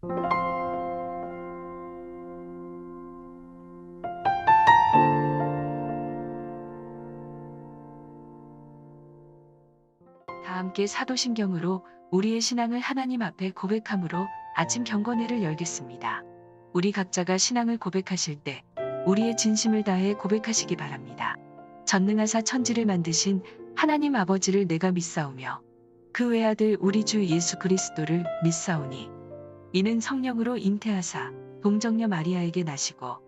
다 함께 사도신경으로 우리의 신앙을 하나님 앞에 고백함으로 아침 경건회를 열겠습니다. 우리 각자가 신앙을 고백하실 때 우리의 진심을 다해 고백하시기 바랍니다. 전능하사 천지를 만드신 하나님 아버지를 내가 믿사오며 그 외아들 우리 주 예수 그리스도를 믿사오니 이는 성령으로 잉태하사 동정녀 마리아에게 나시고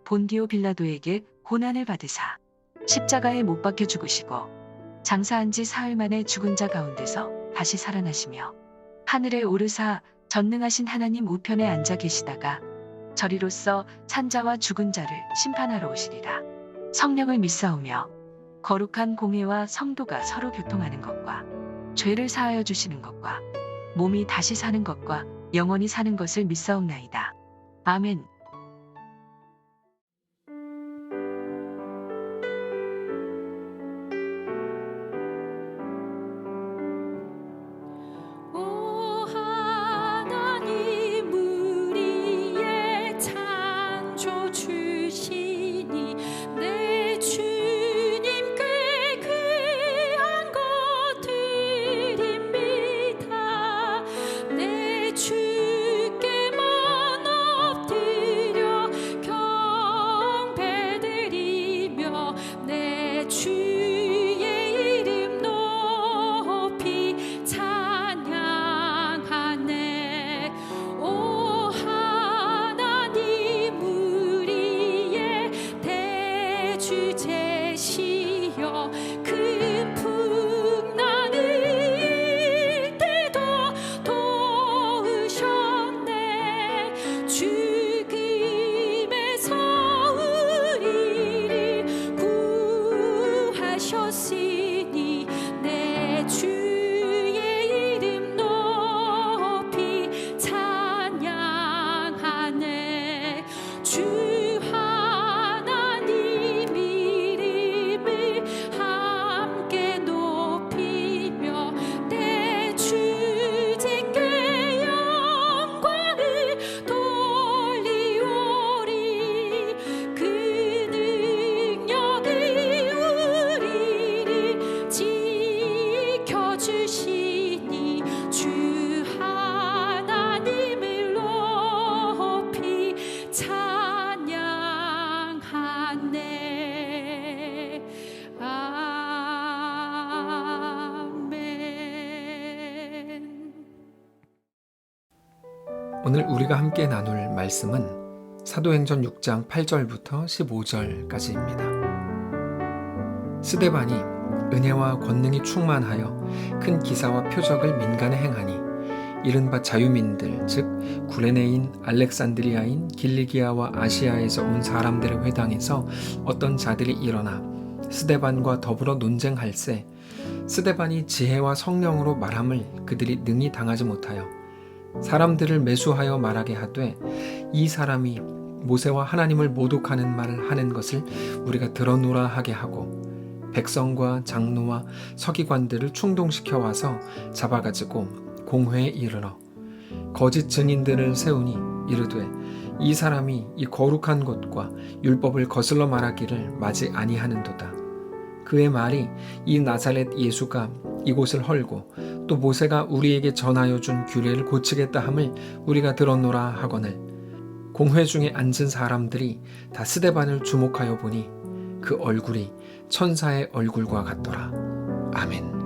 본디오 빌라도에게 고난을 받으사 십자가에 못 박혀 죽으시고 장사한 지 사흘 만에 죽은 자 가운데서 다시 살아나시며 하늘에 오르사 전능하신 하나님 우편에 앉아 계시다가 저리로서 산자와 죽은 자를 심판하러 오시리라. 성령을 믿사오며 거룩한 공회와 성도가 서로 교통하는 것과 죄를 사하여 주시는 것과 몸이 다시 사는 것과 영원히 사는 것을 믿사옵나이다. 아멘. 오늘 우리가 함께 나눌 말씀은 사도행전 6장 8절부터 15절까지입니다. 스데반이 은혜와 권능이 충만하여 큰 기사와 표적을 민간에 행하니 이른바 자유민들 즉 구레네인, 알렉산드리아인, 길리기아와 아시아에서 온 사람들의 회당에서 어떤 자들이 일어나 스데반과 더불어 논쟁할세 스데반이 지혜와 성령으로 말함을 그들이 능히 당하지 못하여 사람들을 매수하여 말하게 하되 이 사람이 모세와 하나님을 모독하는 말을 하는 것을 우리가 들어노라 하게 하고 백성과 장로와 서기관들을 충동시켜 와서 잡아가지고 공회에 이르러 거짓 증인들을 세우니 이르되 이 사람이 이 거룩한 곳과 율법을 거슬러 말하기를 마지 아니하는도다. 그의 말이 이 나사렛 예수가 이곳을 헐고 또 모세가 우리에게 전하여 준 규례를 고치겠다 함을 우리가 들었노라 하거늘 공회 중에 앉은 사람들이 다 스데반을 주목하여 보니 그 얼굴이 천사의 얼굴과 같더라. 아멘.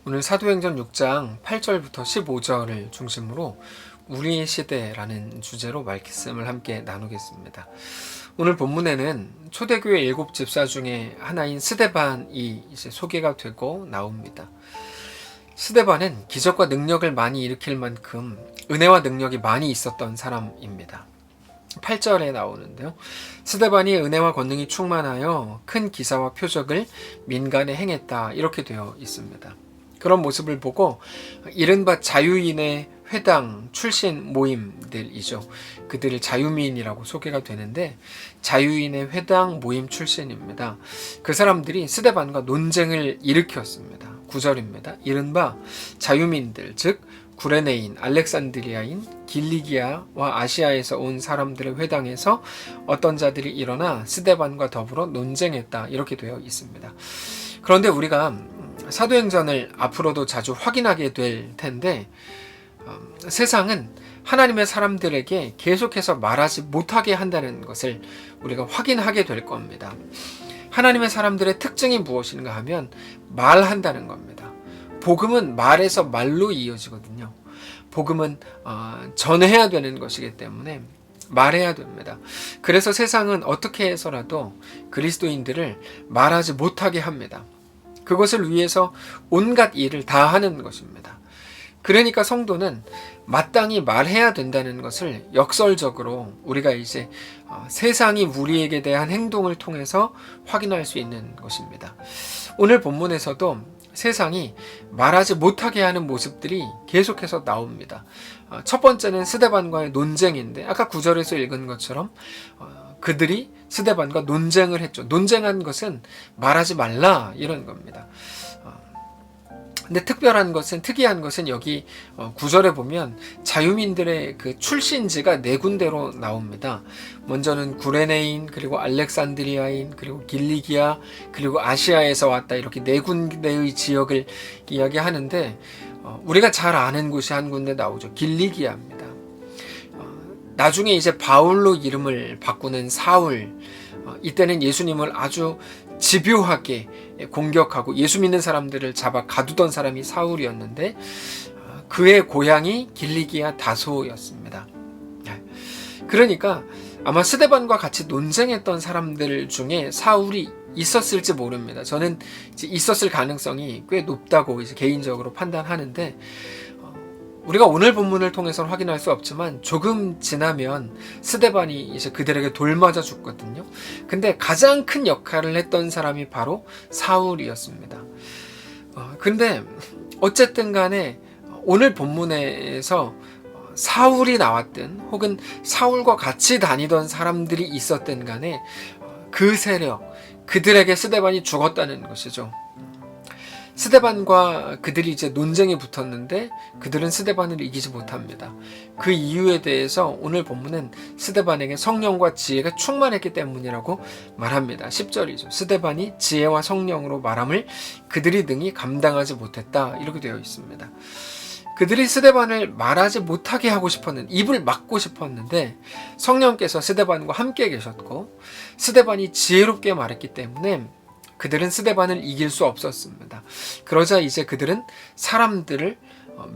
오늘 사도행전 6장 8절부터 15절을 중심으로 우리의 시대라는 주제로 말씀을 함께 나누겠습니다. 오늘 본문에는 초대교회 7집사 중에 하나인 스데반이 이제 소개가 되고 나옵니다. 스데반은 기적과 능력을 많이 일으킬 만큼 은혜와 능력이 많이 있었던 사람입니다. 8절에 나오는데요. 스데반이 은혜와 권능이 충만하여 큰 기사와 표적을 민간에 행했다 이렇게 되어 있습니다. 그런 모습을 보고 이른바 자유인의 회당 출신 모임들이죠. 그들을 자유민이라고 소개가 되는데 자유인의 회당 모임 출신입니다. 그 사람들이 스데반과 논쟁을 일으켰습니다. 9절입니다. 이른바 자유민들, 즉 구레네인, 알렉산드리아인, 길리기아와 아시아에서 온 사람들의 회당에서 어떤 자들이 일어나 스데반과 더불어 논쟁했다, 이렇게 되어 있습니다. 그런데 우리가 사도행전을 앞으로도 자주 확인하게 될 텐데 세상은 하나님의 사람들에게 계속해서 말하지 못하게 한다는 것을 우리가 확인하게 될 겁니다. 하나님의 사람들의 특징이 무엇인가 하면 말한다는 겁니다. 복음은 말에서 말로 이어지거든요. 복음은 전해야 되는 것이기 때문에 말해야 됩니다. 그래서 세상은 어떻게 해서라도 그리스도인들을 말하지 못하게 합니다. 그것을 위해서 온갖 일을 다 하는 것입니다. 그러니까 성도는 마땅히 말해야 된다는 것을 역설적으로 우리가 이제 세상이 우리에게 대한 행동을 통해서 확인할 수 있는 것입니다. 오늘 본문에서도 세상이 말하지 못하게 하는 모습들이 계속해서 나옵니다. 첫 번째는 스데반과의 논쟁인데 아까 9절에서 읽은 것처럼 그들이 스데반과 논쟁을 했죠. 논쟁한 것은 말하지 말라, 이런 겁니다. 근데 특별한 것은, 특이한 것은 여기 9절에 보면 자유민들의 그 출신지가 네 군데로 나옵니다. 먼저는 구레네인, 그리고 알렉산드리아인, 그리고 길리기아, 그리고 아시아에서 왔다, 이렇게 네 군데의 지역을 이야기하는데 우리가 잘 아는 곳이 한 군데 나오죠. 길리기아입니다. 나중에 이제 바울로 이름을 바꾸는 사울, 이때는 예수님을 아주 집요하게 공격하고 예수 믿는 사람들을 잡아 가두던 사람이 사울이었는데 그의 고향이 길리기아 다소였습니다. 그러니까 아마 스데반과 같이 논쟁했던 사람들 중에 사울이 있었을지 모릅니다. 저는 이제 있었을 가능성이 꽤 높다고 이제 개인적으로 판단하는데 우리가 오늘 본문을 통해서는 확인할 수 없지만 조금 지나면 스데반이 이제 그들에게 돌 맞아 죽거든요. 근데 가장 큰 역할을 했던 사람이 바로 사울이었습니다. 근데 어쨌든 간에 오늘 본문에서 사울이 나왔든 혹은 사울과 같이 다니던 사람들이 있었든 간에 그 세력, 그들에게 스데반이 죽었다는 것이죠. 스데반과 그들이 이제 논쟁이 붙었는데 그들은 스데반을 이기지 못합니다. 그 이유에 대해서 오늘 본문은 스데반에게 성령과 지혜가 충만했기 때문이라고 말합니다. 10절이죠. 스데반이 지혜와 성령으로 말함을 그들이 능히 감당하지 못했다, 이렇게 되어 있습니다. 그들이 스데반을 말하지 못하게 하고 싶었는데, 입을 막고 싶었는데 성령께서 스데반과 함께 계셨고 스데반이 지혜롭게 말했기 때문에 그들은 스데반을 이길 수 없었습니다. 그러자 이제 그들은 사람들을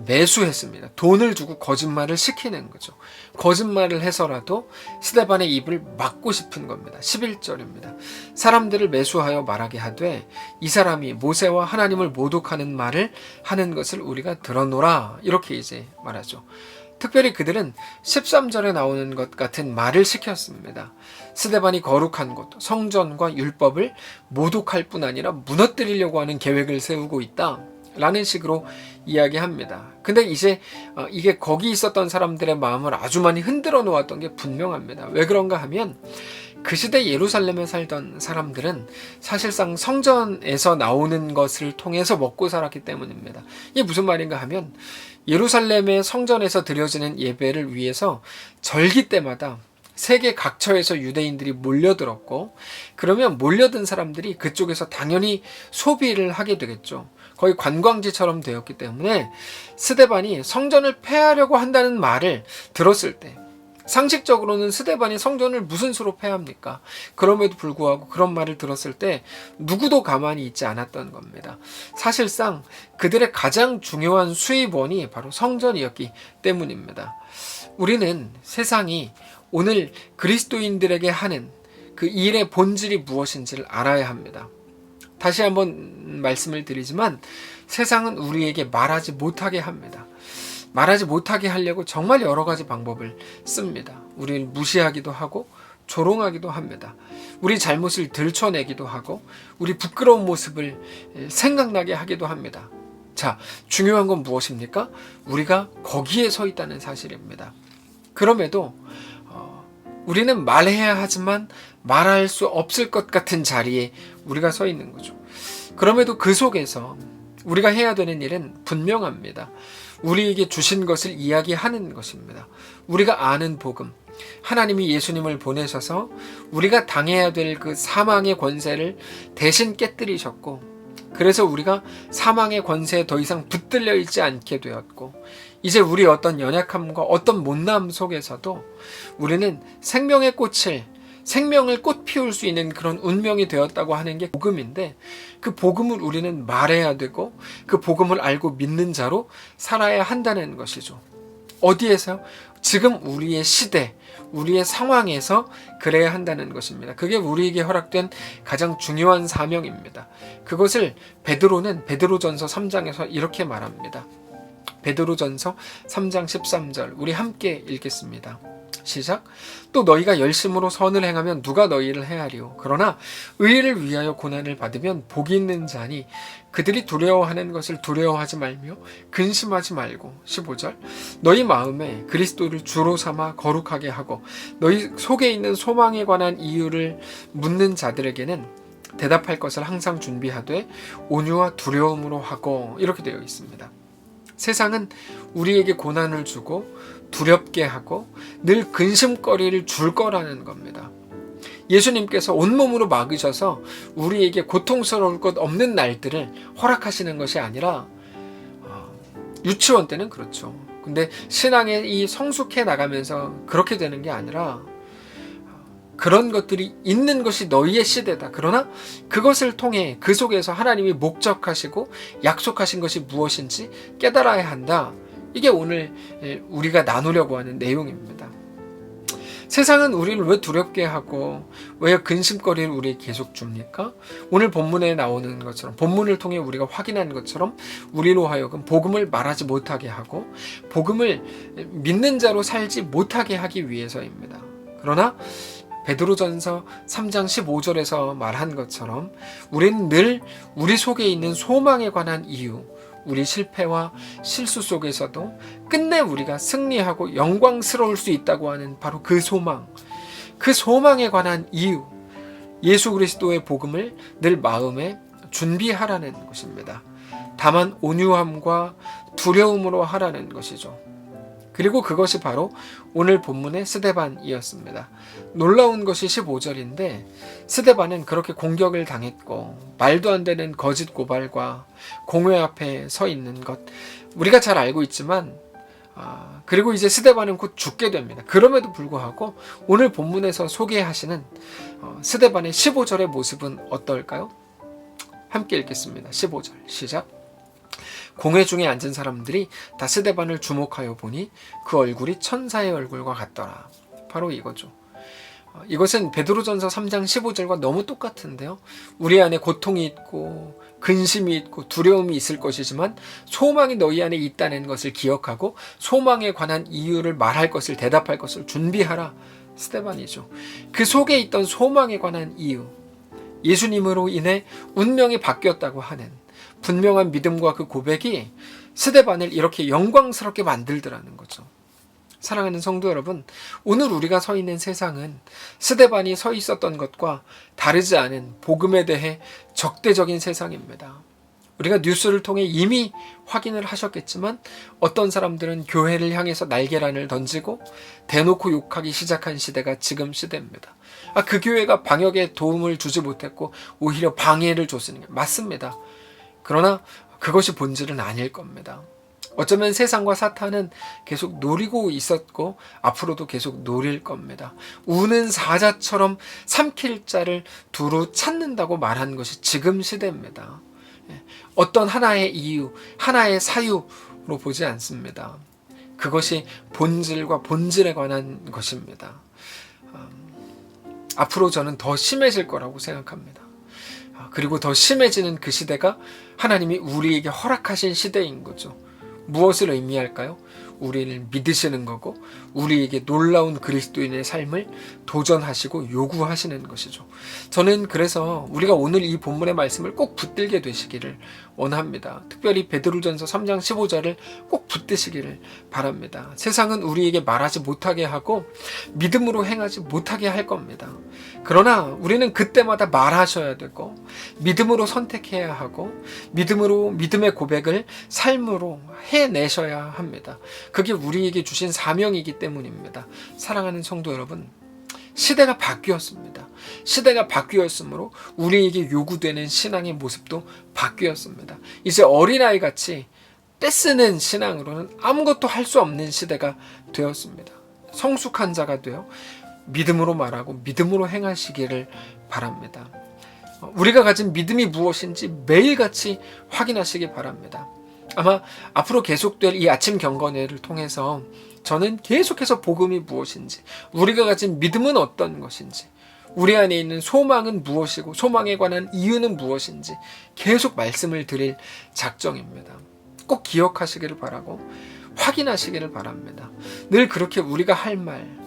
매수했습니다. 돈을 주고 거짓말을 시키는 거죠. 거짓말을 해서라도 스데반의 입을 막고 싶은 겁니다. 11절입니다. 사람들을 매수하여 말하게 하되 이 사람이 모세와 하나님을 모독하는 말을 하는 것을 우리가 들어노라, 이렇게 이제 말하죠. 특별히 그들은 13절에 나오는 것 같은 말을 시켰습니다. 스데반이 거룩한 곳, 성전과 율법을 모독할 뿐 아니라 무너뜨리려고 하는 계획을 세우고 있다, 라는 식으로 이야기합니다. 근데 이제 이게 거기 있었던 사람들의 마음을 아주 많이 흔들어 놓았던 게 분명합니다. 왜 그런가 하면 그 시대 예루살렘에 살던 사람들은 사실상 성전에서 나오는 것을 통해서 먹고 살았기 때문입니다. 이게 무슨 말인가 하면 예루살렘의 성전에서 드려지는 예배를 위해서 절기 때마다 세계 각처에서 유대인들이 몰려들었고, 그러면 몰려든 사람들이 그쪽에서 당연히 소비를 하게 되겠죠. 거의 관광지처럼 되었기 때문에 스데반이 성전을 폐하려고 한다는 말을 들었을 때 상식적으로는 스데반이 성전을 무슨 수로 폐합니까? 그럼에도 불구하고 그런 말을 들었을 때 누구도 가만히 있지 않았던 겁니다. 사실상 그들의 가장 중요한 수입원이 바로 성전이었기 때문입니다. 우리는 세상이 오늘 그리스도인들에게 하는 그 일의 본질이 무엇인지를 알아야 합니다. 다시 한번 말씀을 드리지만 세상은 우리에게 말하지 못하게 합니다. 말하지 못하게 하려고 정말 여러 가지 방법을 씁니다. 우리를 무시하기도 하고 조롱하기도 합니다. 우리 잘못을 들춰내기도 하고 우리 부끄러운 모습을 생각나게 하기도 합니다. 자, 중요한 건 무엇입니까? 우리가 거기에 서 있다는 사실입니다. 그럼에도 우리는 말해야 하지만 말할 수 없을 것 같은 자리에 우리가 서 있는 거죠. 그럼에도 그 속에서 우리가 해야 되는 일은 분명합니다. 우리에게 주신 것을 이야기하는 것입니다. 우리가 아는 복음, 하나님이 예수님을 보내셔서 우리가 당해야 될 그 사망의 권세를 대신 깨뜨리셨고, 그래서 우리가 사망의 권세에 더 이상 붙들려 있지 않게 되었고, 이제 우리 어떤 연약함과 어떤 못남 속에서도 우리는 생명의 꽃을, 생명을 꽃 피울 수 있는 그런 운명이 되었다고 하는 게 복음인데, 그 복음을 우리는 말해야 되고 그 복음을 알고 믿는 자로 살아야 한다는 것이죠. 어디에서? 지금 우리의 시대, 우리의 상황에서 그래야 한다는 것입니다. 그게 우리에게 허락된 가장 중요한 사명입니다. 그것을 베드로는 베드로전서 3장에서 이렇게 말합니다. 베드로전서 3장 13절 우리 함께 읽겠습니다. 시작. 또 너희가 열심으로 선을 행하면 누가 너희를 해하리요. 그러나 의를 위하여 고난을 받으면 복이 있는 자니 그들이 두려워하는 것을 두려워하지 말며 근심하지 말고. 15절 너희 마음에 그리스도를 주로 삼아 거룩하게 하고 너희 속에 있는 소망에 관한 이유를 묻는 자들에게는 대답할 것을 항상 준비하되 온유와 두려움으로 하고. 이렇게 되어 있습니다. 세상은 우리에게 고난을 주고 두렵게 하고 늘 근심거리를 줄 거라는 겁니다. 예수님께서 온몸으로 막으셔서 우리에게 고통스러울 것 없는 날들을 허락하시는 것이 아니라, 유치원 때는 그렇죠. 근데 신앙에 이 성숙해 나가면서 그렇게 되는 게 아니라, 그런 것들이 있는 것이 너희의 시대다. 그러나 그것을 통해 그 속에서 하나님이 목적하시고 약속하신 것이 무엇인지 깨달아야 한다. 이게 오늘 우리가 나누려고 하는 내용입니다. 세상은 우리를 왜 두렵게 하고 왜 근심거리를 우리에게 계속 줍니까? 오늘 본문에 나오는 것처럼, 본문을 통해 우리가 확인한 것처럼 우리로 하여금 복음을 말하지 못하게 하고 복음을 믿는 자로 살지 못하게 하기 위해서입니다. 그러나 베드로전서 3장 15절에서 말한 것처럼 우리는 늘 우리 속에 있는 소망에 관한 이유, 우리 실패와 실수 속에서도 끝내 우리가 승리하고 영광스러울 수 있다고 하는 바로 그 소망, 그 소망에 관한 이유, 예수 그리스도의 복음을 늘 마음에 준비하라는 것입니다. 다만 온유함과 두려움으로 하라는 것이죠. 그리고 그것이 바로 오늘 본문의 스데반이었습니다. 놀라운 것이 15절인데 스데반은 그렇게 공격을 당했고 말도 안 되는 거짓 고발과 공회 앞에 서 있는 것 우리가 잘 알고 있지만, 그리고 이제 스데반은 곧 죽게 됩니다. 그럼에도 불구하고 오늘 본문에서 소개하시는 스데반의 15절의 모습은 어떨까요? 함께 읽겠습니다. 15절 시작. 공회 중에 앉은 사람들이 다 스데반을 주목하여 보니 그 얼굴이 천사의 얼굴과 같더라. 바로 이거죠. 이것은 베드로전서 3장 15절과 너무 똑같은데요. 우리 안에 고통이 있고 근심이 있고 두려움이 있을 것이지만 소망이 너희 안에 있다는 것을 기억하고 소망에 관한 이유를 말할 것을, 대답할 것을 준비하라. 스데반이죠. 그 속에 있던 소망에 관한 이유, 예수님으로 인해 운명이 바뀌었다고 하는 분명한 믿음과 그 고백이 스데반을 이렇게 영광스럽게 만들더라는 거죠. 사랑하는 성도 여러분, 오늘 우리가 서 있는 세상은 스데반이 서 있었던 것과 다르지 않은 복음에 대해 적대적인 세상입니다. 우리가 뉴스를 통해 이미 확인을 하셨겠지만 어떤 사람들은 교회를 향해서 날계란을 던지고 대놓고 욕하기 시작한 시대가 지금 시대입니다. 그 교회가 방역에 도움을 주지 못했고 오히려 방해를 줬으니까 맞습니다. 그러나 그것이 본질은 아닐 겁니다. 어쩌면 세상과 사탄은 계속 노리고 있었고 앞으로도 계속 노릴 겁니다. 우는 사자처럼 삼킬 자를 두루 찾는다고 말한 것이 지금 시대입니다. 어떤 하나의 이유, 하나의 사유로 보지 않습니다. 그것이 본질과 본질에 관한 것입니다. 앞으로 저는 더 심해질 거라고 생각합니다. 그리고 더 심해지는 그 시대가 하나님이 우리에게 허락하신 시대인 거죠. 무엇을 의미할까요? 우리를 믿으시는 거고 우리에게 놀라운 그리스도인의 삶을 도전하시고 요구하시는 것이죠. 저는 그래서 우리가 오늘 이 본문의 말씀을 꼭 붙들게 되시기를 원합니다. 특별히 베드로전서 3장 15절을 꼭 붙드시기를 바랍니다. 세상은 우리에게 말하지 못하게 하고 믿음으로 행하지 못하게 할 겁니다. 그러나 우리는 그때마다 말하셔야 되고 믿음으로 선택해야 하고 믿음으로 믿음의 고백을 삶으로 해내셔야 합니다. 그게 우리에게 주신 사명이기 때문입니다. 사랑하는 성도 여러분, 시대가 바뀌었습니다. 시대가 바뀌었으므로 우리에게 요구되는 신앙의 모습도 바뀌었습니다. 이제 어린아이같이 떼쓰는 신앙으로는 아무것도 할 수 없는 시대가 되었습니다. 성숙한 자가 되어 믿음으로 말하고 믿음으로 행하시기를 바랍니다. 우리가 가진 믿음이 무엇인지 매일같이 확인하시기 바랍니다. 아마 앞으로 계속될 이 아침 경건회를 통해서 저는 계속해서 복음이 무엇인지, 우리가 가진 믿음은 어떤 것인지, 우리 안에 있는 소망은 무엇이고 소망에 관한 이유는 무엇인지 계속 말씀을 드릴 작정입니다. 꼭 기억하시기를 바라고 확인하시기를 바랍니다. 늘 그렇게 우리가 할 말,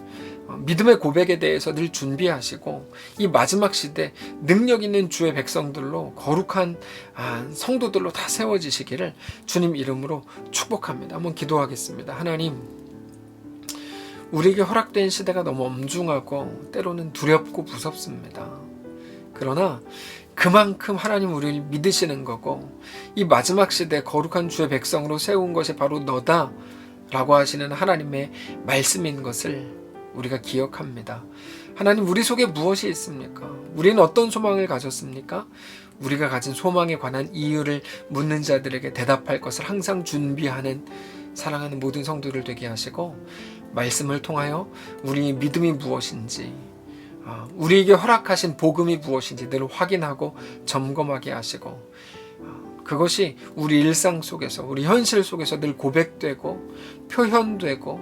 믿음의 고백에 대해서 늘 준비하시고 이 마지막 시대 능력 있는 주의 백성들로 거룩한 성도들로 다 세워지시기를 주님 이름으로 축복합니다. 한번 기도하겠습니다. 하나님, 우리에게 허락된 시대가 너무 엄중하고 때로는 두렵고 무섭습니다. 그러나 그만큼 하나님 우리를 믿으시는 거고 이 마지막 시대 거룩한 주의 백성으로 세운 것이 바로 너다 라고 하시는 하나님의 말씀인 것을 우리가 기억합니다. 하나님, 우리 속에 무엇이 있습니까? 우리는 어떤 소망을 가졌습니까? 우리가 가진 소망에 관한 이유를 묻는 자들에게 대답할 것을 항상 준비하는 사랑하는 모든 성도들 되게 하시고 말씀을 통하여 우리의 믿음이 무엇인지 우리에게 허락하신 복음이 무엇인지 늘 확인하고 점검하게 하시고 그것이 우리 일상 속에서 우리 현실 속에서 늘 고백되고 표현되고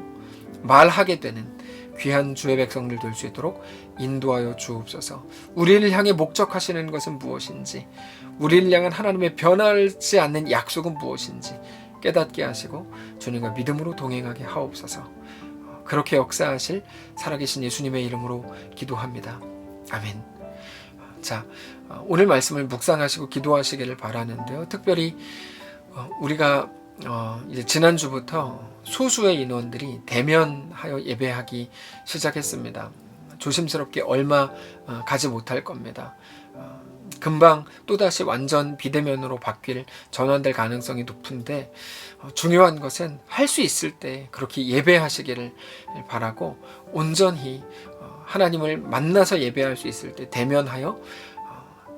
말하게 되는 귀한 주의 백성들 될 수 있도록 인도하여 주옵소서. 우리를 향해 목적하시는 것은 무엇인지, 우리를 향한 하나님의 변하지 않는 약속은 무엇인지 깨닫게 하시고 주님과 믿음으로 동행하게 하옵소서. 그렇게 역사하실 살아계신 예수님의 이름으로 기도합니다. 아멘. 자, 오늘 말씀을 묵상하시고 기도하시기를 바라는데요. 특별히 우리가 이제 지난주부터 소수의 인원들이 대면하여 예배하기 시작했습니다. 조심스럽게 얼마 가지 못할 겁니다. 금방 또다시 완전 비대면으로 바뀔 전환될 가능성이 높은데 중요한 것은 할 수 있을 때 그렇게 예배하시기를 바라고 온전히 하나님을 만나서 예배할 수 있을 때 대면하여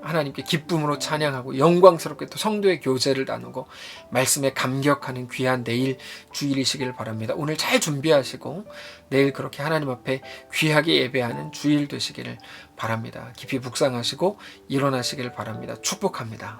하나님께 기쁨으로 찬양하고 영광스럽게 또 성도의 교제를 나누고 말씀에 감격하는 귀한 내일 주일이시길 바랍니다. 오늘 잘 준비하시고 내일 그렇게 하나님 앞에 귀하게 예배하는 주일 되시기를 바랍니다. 깊이 묵상하시고 일어나시길 바랍니다. 축복합니다.